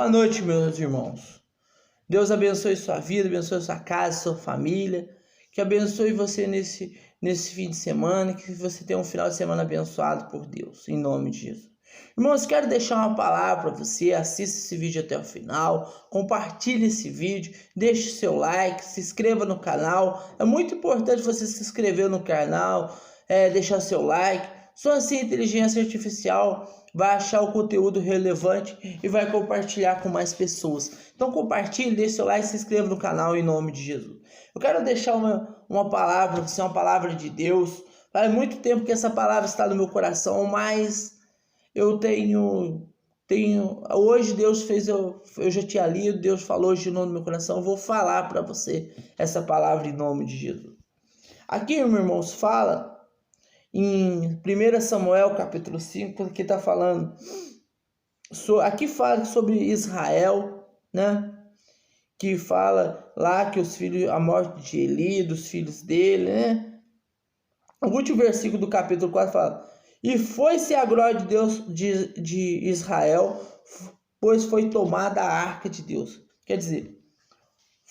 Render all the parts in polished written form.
Boa noite, meus irmãos. Deus abençoe sua vida, abençoe sua casa, sua família. Que abençoe você nesse fim de semana, que você tenha um final de semana abençoado por Deus, em nome de Jesus. Irmãos, quero deixar uma palavra para você. Assista esse vídeo até o final, compartilhe esse vídeo, deixe seu like, se inscreva no canal. É muito importante você se inscrever no canal, deixar seu like. Só assim a inteligência artificial vai achar o conteúdo relevante e vai compartilhar com mais pessoas. Então compartilhe, deixe seu like, se inscreva no canal em nome de Jesus. Eu quero deixar uma palavra para você, uma palavra de Deus. Faz muito tempo que essa palavra está no meu coração, mas eu tenho hoje Deus fez, eu já tinha lido, Deus falou hoje de novo no meu coração. Eu vou falar para você essa palavra em nome de Jesus. Aqui, meus irmãos, fala em 1 Samuel capítulo 5, que está falando, aqui fala sobre Israel, né? Que fala lá que os filhos, a morte de Eli, dos filhos dele, né? O último versículo do capítulo 4 fala: e foi-se a glória de Deus de Israel, pois foi tomada a arca de Deus. Quer dizer,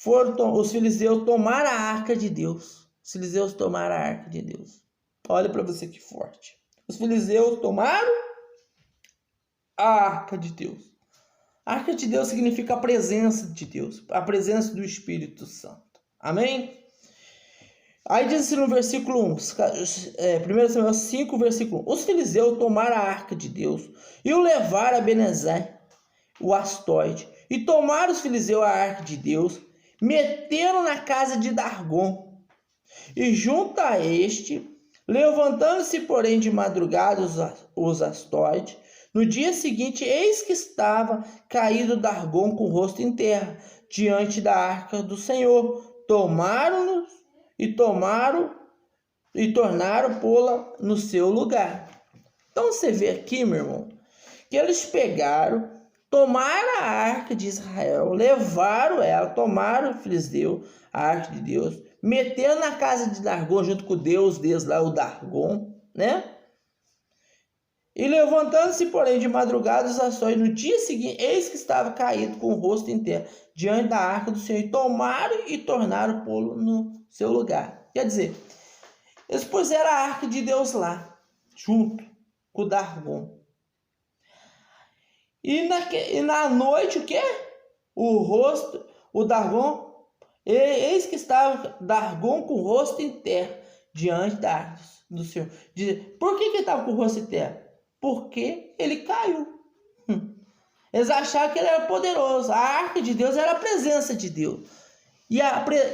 os filisteus tomaram a arca de Deus. Os filisteus tomaram a arca de Deus. Olha para você que forte. Os filisteus tomaram a arca de Deus. A arca de Deus significa a presença de Deus, a presença do Espírito Santo. Amém? Aí diz assim no versículo 1, 1 Samuel 5, versículo 1. Os filisteus tomaram a arca de Deus e o levaram a Ebenezer, o Astorte. E tomaram os filisteus a arca de Deus, meteram na casa de Dargom. E junto a este, levantando-se, porém, de madrugada os Astorte, no dia seguinte, eis que estava caído Dargom com o rosto em terra, diante da arca do Senhor. Tomaram-nos e tornaram pô-la no seu lugar. Então você vê aqui, meu irmão, que eles pegaram, tomaram a arca de Israel, levaram ela, tomaram o filisteu, a arca de Deus, meteram na casa de Dargom junto com o Deus deles lá, o Dargom, né? E levantando-se, porém, de madrugada os ações, no dia seguinte, eis que estava caído com o rosto em terra, diante da arca do Senhor, e tomaram e tornaram pô-lo no seu lugar. Quer dizer, eles puseram a arca de Deus lá, junto com o Dargom. E na noite, o quê? O Dargom, eis que estava Dargom com o rosto em terra, diante da arca do Senhor. Por que ele estava com o rosto em terra? Porque ele caiu. Eles acharam que ele era poderoso. A arca de Deus era a presença de Deus. E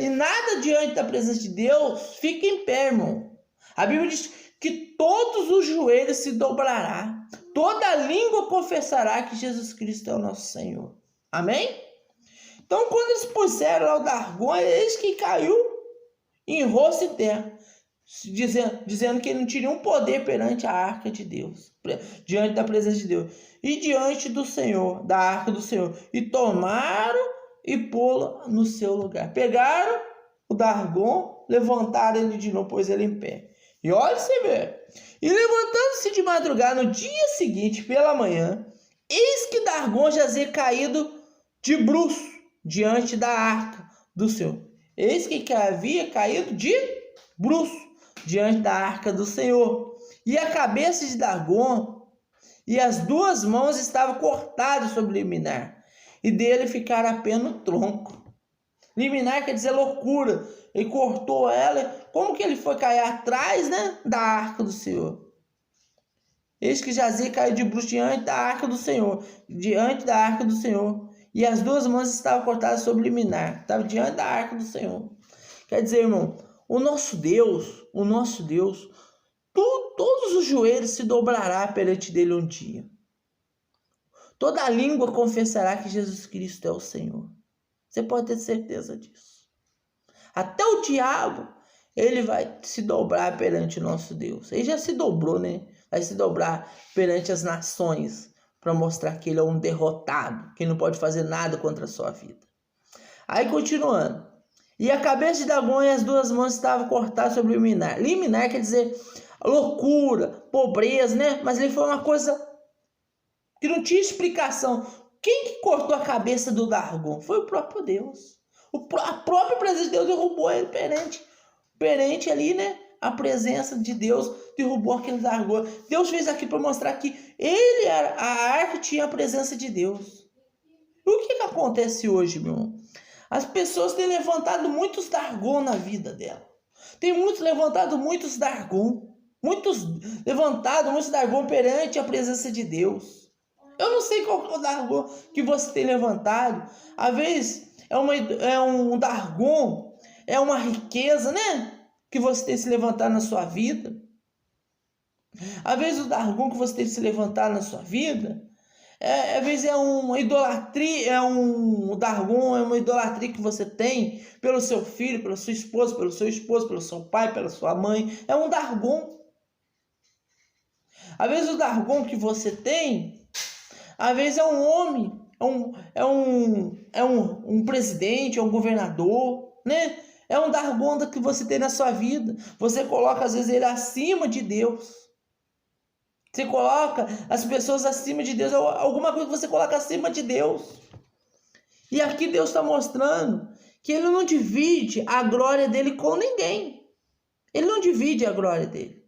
nada diante da presença de Deus fica em pé, irmão. A Bíblia diz que todos os joelhos se dobrará, toda língua confessará que Jesus Cristo é o nosso Senhor. Amém? Então, quando eles puseram lá o Dargom, eis que caiu em rosto e terra, dizendo que ele não tinha nenhum poder perante a arca de Deus, diante da presença de Deus, e diante do Senhor, da arca do Senhor, e tomaram e pô-lo no seu lugar. Pegaram o Dargom, levantaram ele de novo, pôs ele em pé. E olha você vê. E levantando-se de madrugada, no dia seguinte, pela manhã, eis que Dargom jazia caído de bruços diante da arca do Senhor. Eis que havia caído de bruços diante da arca do Senhor. E a cabeça de Dargom e as duas mãos estavam cortadas sobre o liminar, e dele ficara apenas o tronco. Liminar quer dizer loucura. Ele cortou ela. Como que ele foi cair atrás, né, da arca do Senhor? Eis que jazia caiu de bruços diante da arca do Senhor. Diante da arca do Senhor. E as duas mãos estavam cortadas sobre o liminar. Estava diante da arca do Senhor. Quer dizer, irmão, o nosso Deus, todos os joelhos se dobrará perante dele um dia. Toda a língua confessará que Jesus Cristo é o Senhor. Você pode ter certeza disso. Até o diabo, ele vai se dobrar perante o nosso Deus. Ele já se dobrou, né? Vai se dobrar perante as nações para mostrar que ele é um derrotado, que não pode fazer nada contra a sua vida. Aí continuando. E a cabeça de Dargom e as duas mãos estavam cortadas sobre o liminar. Liminar quer dizer loucura, pobreza, né? Mas ele foi uma coisa que não tinha explicação. Quem que cortou a cabeça do Dagon? Foi o próprio Deus. A própria presença de Deus derrubou ele perante ali, né? A presença de Deus derrubou aquele Dagon. Deus fez aqui para mostrar que ele era, a arca tinha a presença de Deus. E o que acontece hoje, meu irmão? As pessoas têm levantado muitos Dagon na vida dela. Tem levantado muitos Dagon. Muitos Dagon perante a presença de Deus. Eu não sei qual é o Dagon que você tem levantado. Às vezes é um Dagon, é uma riqueza, né? Que você tem se levantado na sua vida. Às vezes o Dagon que você tem se levantado na sua vida, às vezes é uma idolatria, Dagon é uma idolatria que você tem pelo seu filho, pela sua esposa, pelo seu esposo, pelo seu pai, pela sua mãe. É um Dagon. Às vezes o Dagon que você tem, às vezes é um homem, é um presidente, é um governador, né? É um Dagon que você tem na sua vida. Você coloca às vezes ele acima de Deus. Você coloca as pessoas acima de Deus, alguma coisa que você coloca acima de Deus. E aqui Deus está mostrando que ele não divide a glória dele com ninguém. Ele não divide a glória dele.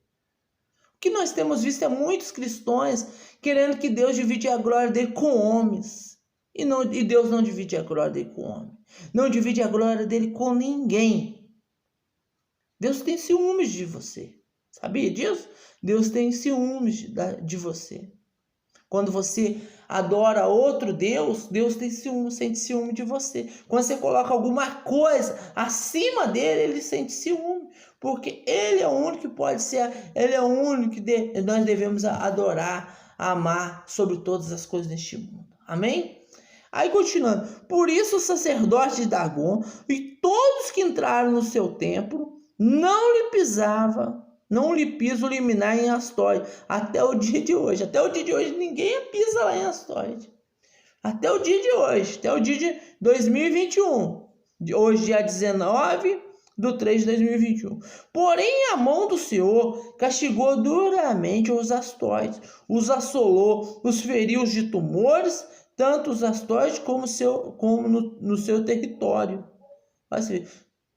O que nós temos visto é muitos cristãos querendo que Deus divide a glória dele com homens. E Deus não divide a glória dele com homem. Não divide a glória dele com ninguém. Deus tem ciúmes de você. Sabia disso? Deus tem ciúmes de você. Quando você adora outro Deus, Deus tem ciúme, sente ciúme de você. Quando você coloca alguma coisa acima dele, ele sente ciúme. Porque ele é o único que pode ser, ele é o único que nós devemos adorar, amar sobre todas as coisas deste mundo. Amém? Aí continuando. Por isso o sacerdote de Dagon e todos que entraram no seu templo não lhe pisa o liminar em Astória, até o dia de hoje. Até o dia de hoje ninguém pisa lá em Astória. Até o dia de hoje, até o dia de 2021. Hoje, dia 19/3/2021. Porém, a mão do Senhor castigou duramente os astóides, os assolou, os feriu de tumores, tanto os astóides como no seu território.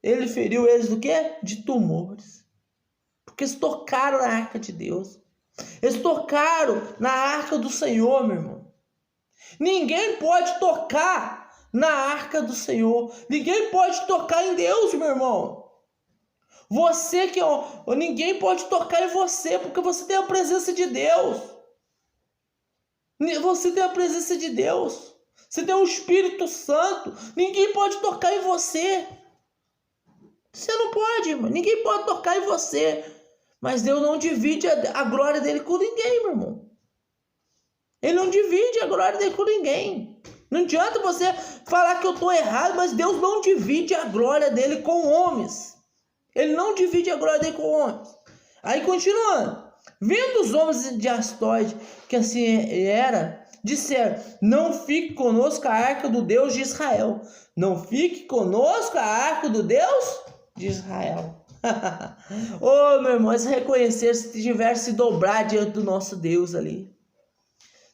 Ele feriu eles do quê? De tumores. Porque eles tocaram na arca de Deus. Eles tocaram na arca do Senhor, meu irmão. Ninguém pode tocar na arca do Senhor. Ninguém pode tocar em Deus, meu irmão. Ninguém pode tocar em você, porque você tem a presença de Deus. Você tem a presença de Deus. Você tem o Espírito Santo. Ninguém pode tocar em você. Você não pode, irmão. Ninguém pode tocar em você. Mas Deus não divide a glória dele com ninguém, meu irmão. Ele não divide a glória dele com ninguém. Não adianta você falar que eu estou errado, mas Deus não divide a glória dele com homens. Ele não divide a glória dele com homens. Aí continuando. Vendo os homens de Astóide, que assim era, disseram: não fique conosco a arca do Deus de Israel. Não fique conosco a arca do Deus de Israel. Oh, meu irmão, se reconhecer, se tiver se dobrar diante do nosso Deus ali.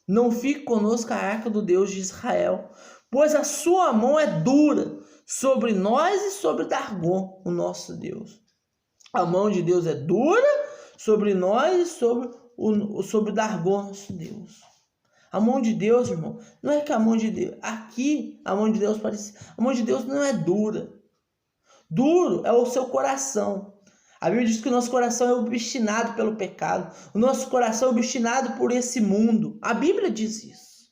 Não fique conosco a arca do Deus de Israel, pois a sua mão é dura sobre nós e sobre Dagon, o nosso Deus. A mão de Deus é dura sobre nós e sobre Dagon, nosso Deus. A mão de Deus, irmão, não é que a mão de Deus... Aqui, a mão de Deus parece... A mão de Deus não é dura. Duro é o seu coração. A Bíblia diz que o nosso coração é obstinado pelo pecado. O nosso coração é obstinado por esse mundo. A Bíblia diz isso.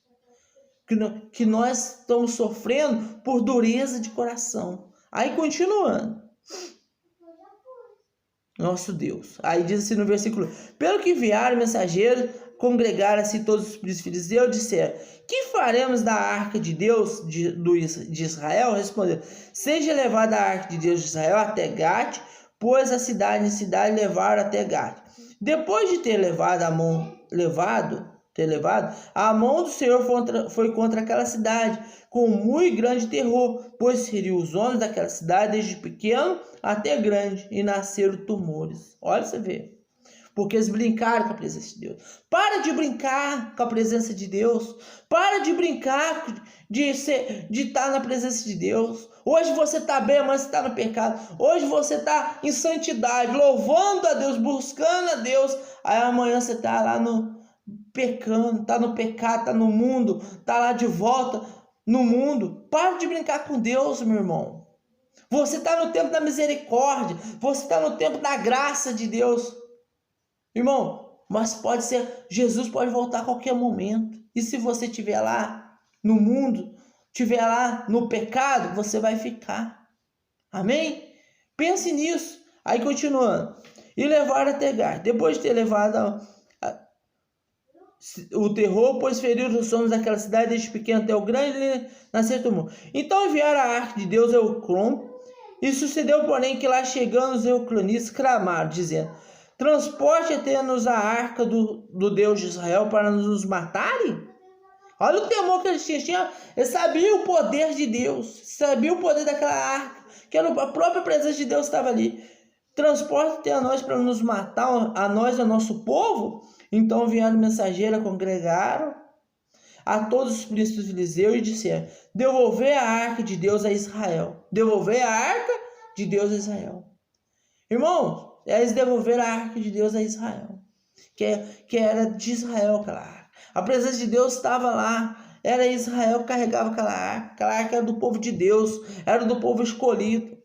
Que nós estamos sofrendo por dureza de coração. Aí continuando. Nosso Deus. Aí diz assim no versículo: pelo que enviaram mensageiros, congregaram-se todos os príncipes de Deus, disseram: que faremos da arca de Deus de Israel? Responderam: seja levada a arca de Deus de Israel até Gate, pois a cidade levaram até Gate. Depois de ter levado, a mão do Senhor foi contra aquela cidade, com muito grande terror, pois feriu os homens daquela cidade, desde pequeno até grande, e nasceram tumores. Olha, você vê. porque eles brincaram com a presença de Deus. Para de brincar com a presença de Deus. Para de brincar de estar na presença de Deus. Hoje você está bem, amanhã você está no pecado. Hoje você está em santidade, louvando a Deus, buscando a Deus. Aí amanhã você está lá pecando, está no pecado, está no mundo, está lá de volta no mundo. Para de brincar com Deus, meu irmão. Você está no tempo da misericórdia. Você está no tempo da graça de Deus. Irmão, mas pode ser, Jesus pode voltar a qualquer momento. E se você estiver lá no mundo, estiver lá no pecado, você vai ficar. Amém? Pense nisso. Aí continuando. E levaram até Gai. Depois de ter levado o terror, pois feriram os homens daquela cidade, desde pequeno até o grande, ele nasceu tomou. Então enviaram a arca de Deus Euclon. E sucedeu, porém, que lá chegando os euclonistas clamaram, dizendo: transporte até-nos a arca do Deus de Israel para nos matarem? Olha o temor que eles tinham. Eles sabiam o poder de Deus, sabiam o poder daquela arca, que a própria presença de Deus estava ali. Transporte até a nós para nos matar, a nós e ao nosso povo? Então vieram mensageiros, congregaram a todos os príncipes filisteus e disseram: devolver a arca de Deus a Israel. Devolver a arca de Deus a Israel. Irmãos, eles devolveram a arca de Deus a Israel, que era de Israel aquela arca. A presença de Deus estava lá. Era Israel que carregava aquela arca. Aquela arca era do povo de Deus, era do povo escolhido.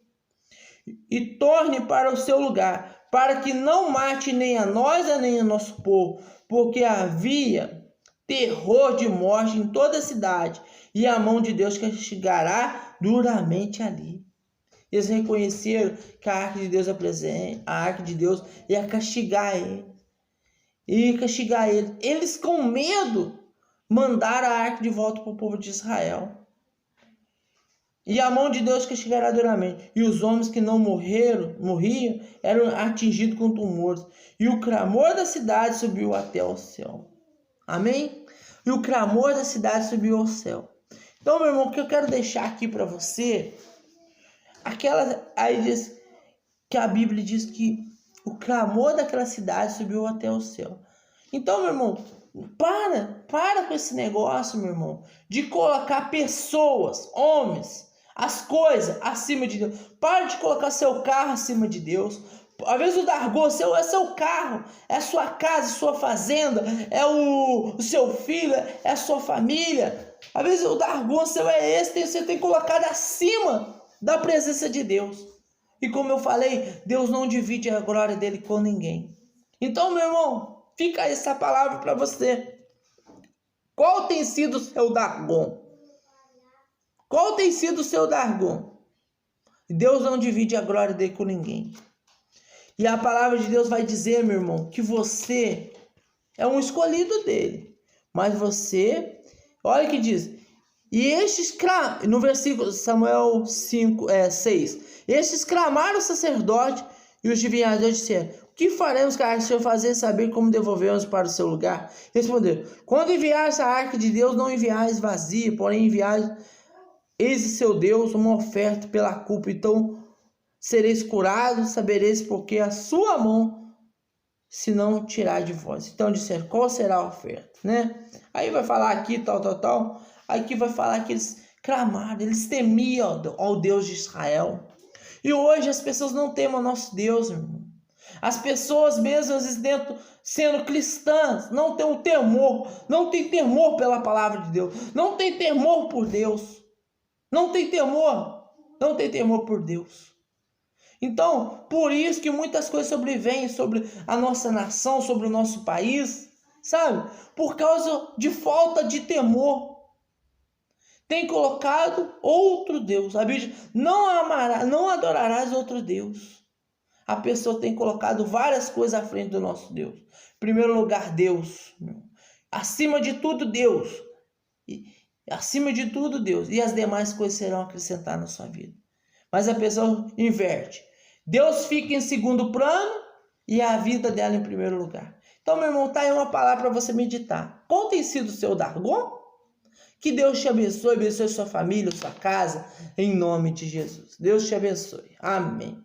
E torne para o seu lugar, para que não mate nem a nós nem a nosso povo, porque havia terror de morte em toda a cidade, e a mão de Deus castigará duramente ali. Eles reconheceram que a arca de Deus é presente, a arca de Deus ia castigar ele. Eles com medo mandaram a arca de volta para o povo de Israel. E a mão de Deus castigará duramente. E os homens que não morriam, eram atingidos com tumores. E o clamor da cidade subiu até o céu. Amém? E o clamor da cidade subiu ao céu. Então, meu irmão, o que eu quero deixar aqui para você, aí diz que a Bíblia diz que o clamor daquela cidade subiu até o céu. Então, meu irmão, para com esse negócio, meu irmão, de colocar pessoas, homens, as coisas acima de Deus. Para de colocar seu carro acima de Deus. Às vezes o Dargô é seu carro, é a sua casa, sua fazenda, é o seu filho, é a sua família. Às vezes o Dargô seu é esse, você tem colocado acima da presença de Deus. E como eu falei, Deus não divide a glória dele com ninguém. Então, meu irmão, fica essa palavra para você. Qual tem sido o seu Dargô? Qual tem sido o seu Dargô? Deus não divide a glória dele com ninguém. E a palavra de Deus vai dizer, meu irmão, que você é um escolhido dele. Mas você, olha o que diz. E estes, no versículo Samuel 6, estes clamaram o sacerdote e os divinadores disseram: o que faremos que a arca do Senhor fazer saber como devolvermos para o seu lugar? Responderam: quando enviares a arca de Deus, não enviais vazia, porém enviais, eis seu Deus, uma oferta pela culpa. Então sereis curados, sabereis porque a sua mão se não tirar de vós. Então disseram: qual será a oferta? Né? Aí vai falar aqui, tal. Aqui vai falar que eles clamaram, eles temiam ao Deus de Israel. E hoje as pessoas não temem ao nosso Deus, irmão. As pessoas mesmo, às vezes, sendo cristãs, não têm temor, não têm temor pela palavra de Deus, não têm temor por Deus, não têm temor por Deus. Então, por isso que muitas coisas sobrevêm sobre a nossa nação, sobre o nosso país, sabe? Por causa de falta de temor. Tem colocado outro Deus. A Bíblia diz: não adorarás outro Deus. A pessoa tem colocado várias coisas à frente do nosso Deus. Em primeiro lugar, Deus. Acima de tudo, Deus. Acima de tudo, Deus. E as demais coisas serão acrescentadas na sua vida. Mas a pessoa inverte. Deus fica em segundo plano e a vida dela em primeiro lugar. Então, meu irmão, tá aí uma palavra para você meditar. Qual tem sido o seu Dargô? Que Deus te abençoe sua família, sua casa, em nome de Jesus. Deus te abençoe. Amém.